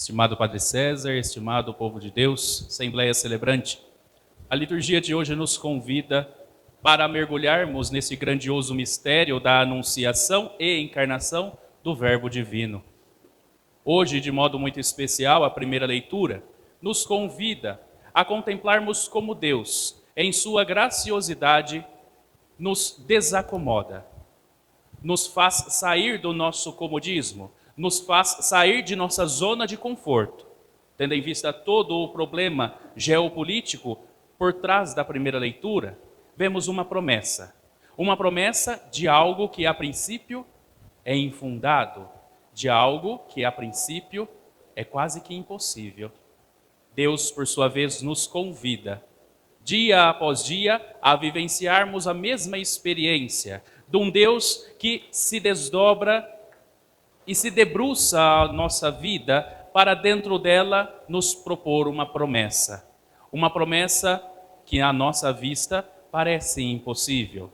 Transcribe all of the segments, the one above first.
Estimado Padre César, estimado povo de Deus, Assembleia Celebrante, a liturgia de hoje nos convida para mergulharmos nesse grandioso mistério da anunciação e encarnação do Verbo Divino. Hoje, de modo muito especial, a primeira leitura nos convida a contemplarmos como Deus, em sua graciosidade, nos desacomoda, nos faz sair do nosso comodismo, nos faz sair de nossa zona de conforto, tendo em vista todo o problema geopolítico por trás da primeira leitura. Vemos uma promessa de algo que a princípio é infundado, de algo que a princípio é quase que impossível. Deus, por sua vez, nos convida, dia após dia, a vivenciarmos a mesma experiência de um Deus que se desdobra e se debruça a nossa vida para dentro dela nos propor uma promessa que à nossa vista parece impossível.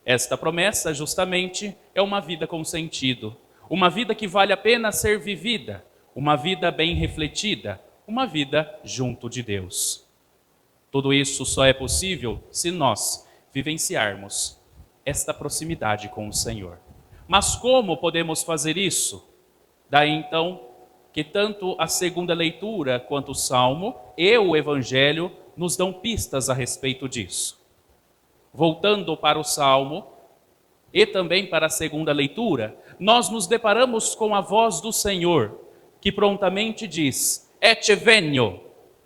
Esta promessa, justamente, é uma vida com sentido, uma vida que vale a pena ser vivida, uma vida bem refletida, uma vida junto de Deus. Tudo isso só é possível se nós vivenciarmos esta proximidade com o Senhor. Mas como podemos fazer isso? Daí então que tanto a segunda leitura quanto o Salmo e o Evangelho nos dão pistas a respeito disso. Voltando para o Salmo e também para a segunda leitura, nós nos deparamos com a voz do Senhor, que prontamente diz: Ecce venio,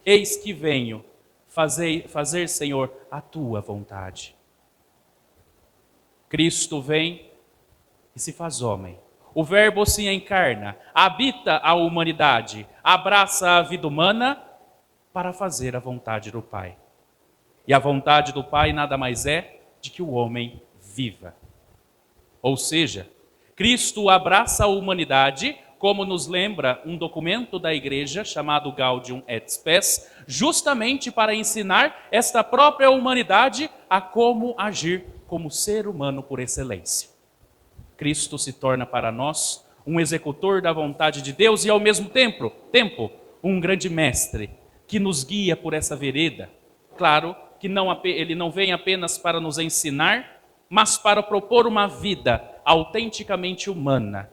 eis que venho, fazer, Senhor, a tua vontade. Cristo vem e se faz homem. O Verbo se encarna, habita a humanidade, abraça a vida humana para fazer a vontade do Pai. E a vontade do Pai nada mais é de que o homem viva. Ou seja, Cristo abraça a humanidade, como nos lembra um documento da Igreja chamado Gaudium et Spes, justamente para ensinar esta própria humanidade a como agir como ser humano por excelência. Cristo se torna para nós um executor da vontade de Deus e ao mesmo tempo um grande mestre que nos guia por essa vereda. Claro que ele não vem apenas para nos ensinar, mas para propor uma vida autenticamente humana,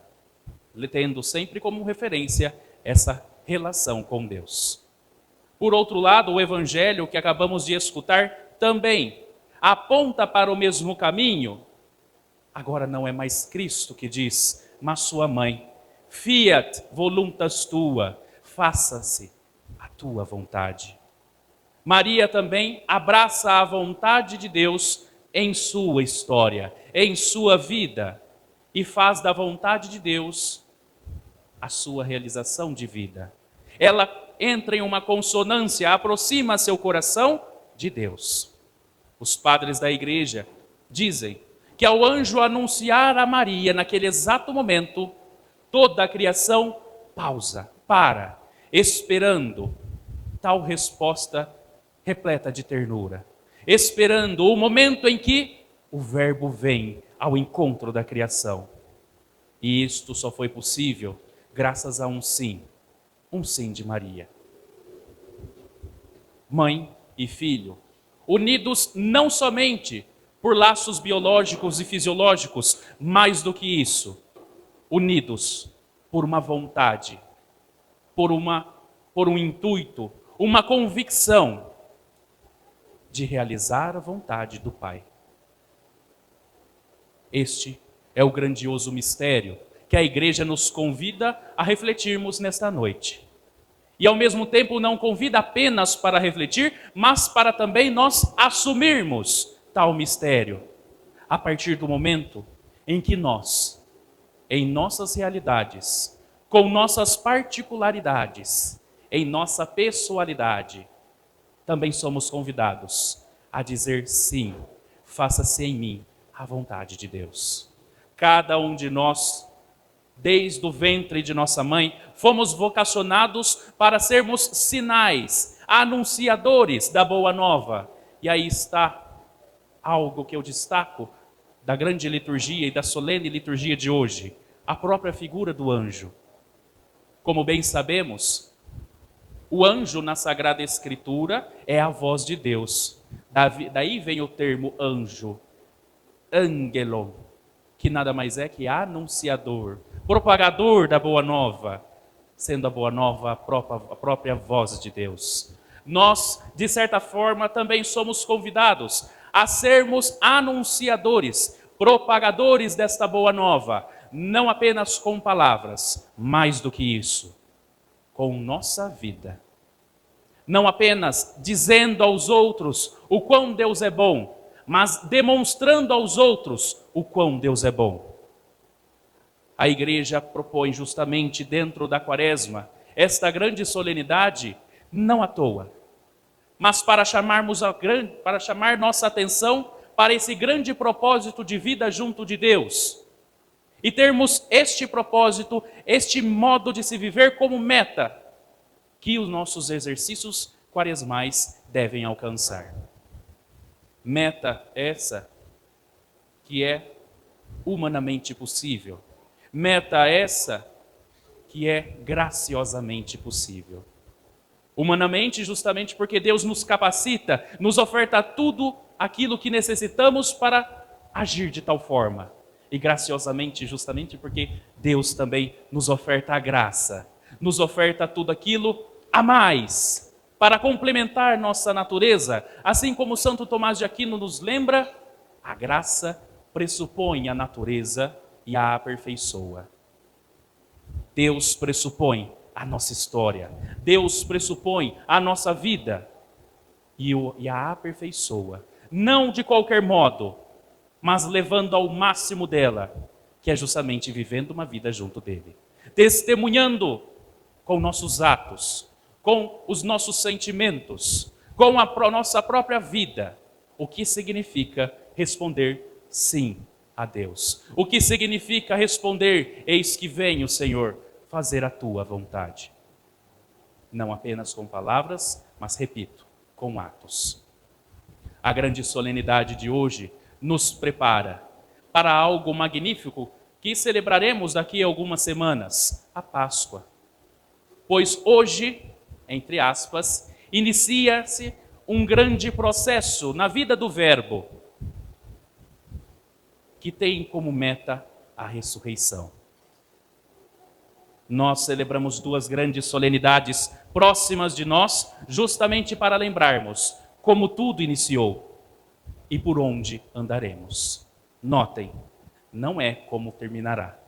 tendo sempre como referência essa relação com Deus. Por outro lado, o Evangelho que acabamos de escutar também aponta para o mesmo caminho. Agora não é mais Cristo que diz, mas sua mãe: Fiat voluntas tua, faça-se a tua vontade. Maria também abraça a vontade de Deus em sua história, em sua vida, e faz da vontade de Deus a sua realização de vida. Ela entra em uma consonância, aproxima seu coração de Deus. Os padres da igreja dizem que ao anjo anunciar a Maria, naquele exato momento, toda a criação para, esperando tal resposta repleta de ternura, esperando o momento em que o Verbo vem ao encontro da criação. E isto só foi possível graças a um sim de Maria. Mãe e filho, unidos não somente por laços biológicos e fisiológicos, mais do que isso, unidos por uma vontade, por um intuito, uma convicção de realizar a vontade do Pai. Este é o grandioso mistério que a Igreja nos convida a refletirmos nesta noite. E ao mesmo tempo não convida apenas para refletir, mas para também nós assumirmos tal mistério, a partir do momento em que nós, em nossas realidades, com nossas particularidades, em nossa pessoalidade, também somos convidados a dizer sim, faça-se em mim a vontade de Deus. Cada um de nós, desde o ventre de nossa mãe, fomos vocacionados para sermos sinais, anunciadores da boa nova. E aí está algo que eu destaco da grande liturgia e da solene liturgia de hoje, a própria figura do anjo. Como bem sabemos, o anjo na Sagrada Escritura é a voz de Deus. Daí vem o termo anjo, angelon, que nada mais é que anunciador, propagador da boa nova, sendo a boa nova a própria voz de Deus. Nós, de certa forma, também somos convidados a sermos anunciadores, propagadores desta boa nova, não apenas com palavras, mais do que isso, com nossa vida. Não apenas dizendo aos outros o quão Deus é bom, mas demonstrando aos outros o quão Deus é bom. A igreja propõe justamente dentro da Quaresma esta grande solenidade, não à toa, mas para chamar nossa atenção para esse grande propósito de vida junto de Deus. E termos este propósito, este modo de se viver como meta que os nossos exercícios quaresmais devem alcançar. Meta essa que é humanamente possível. Meta essa que é graciosamente possível. Humanamente, justamente porque Deus nos capacita, nos oferta tudo aquilo que necessitamos para agir de tal forma. E graciosamente, justamente porque Deus também nos oferta a graça, nos oferta tudo aquilo a mais, para complementar nossa natureza. Assim como Santo Tomás de Aquino nos lembra, a graça pressupõe a natureza e a aperfeiçoa. Deus pressupõe a nossa história, Deus pressupõe a nossa vida e a aperfeiçoa, não de qualquer modo, mas levando ao máximo dela, que é justamente vivendo uma vida junto dele, testemunhando com nossos atos, com os nossos sentimentos, com a nossa própria vida, o que significa responder sim a Deus. O que significa responder, eis que venho, Senhor, fazer a tua vontade. Não apenas com palavras, mas, repito, com atos. A grande solenidade de hoje nos prepara para algo magnífico que celebraremos daqui a algumas semanas, a Páscoa. Pois hoje, entre aspas, inicia-se um grande processo na vida do Verbo, que tem como meta a ressurreição. Nós celebramos duas grandes solenidades próximas de nós, justamente para lembrarmos como tudo iniciou e por onde andaremos. Notem, não é como terminará,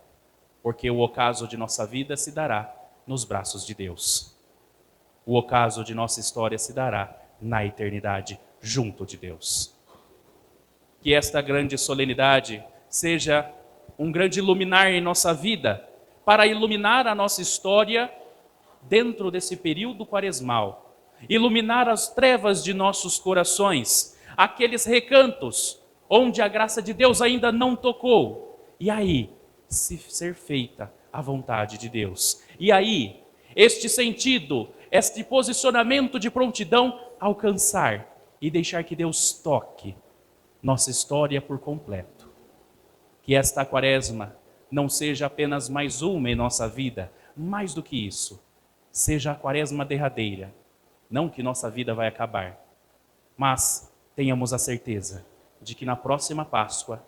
porque o ocaso de nossa vida se dará nos braços de Deus. O ocaso de nossa história se dará na eternidade, junto de Deus. Que esta grande solenidade seja um grande iluminar em nossa vida, para iluminar a nossa história dentro desse período quaresmal, iluminar as trevas de nossos corações, aqueles recantos onde a graça de Deus ainda não tocou, e aí ser feita a vontade de Deus. E aí, este sentido, este posicionamento de prontidão, alcançar e deixar que Deus toque nossa história por completo. Que esta Quaresma não seja apenas mais uma em nossa vida, mais do que isso, seja a Quaresma derradeira. Não que nossa vida vai acabar, mas tenhamos a certeza de que na próxima Páscoa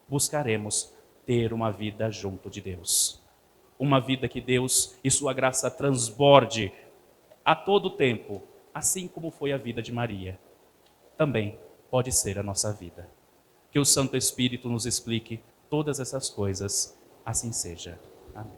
buscaremos ter uma vida junto de Deus. Uma vida que Deus e sua graça transborde a todo tempo, assim como foi a vida de Maria. Também pode ser a nossa vida. Que o Santo Espírito nos explique todas essas coisas, assim seja. Amém.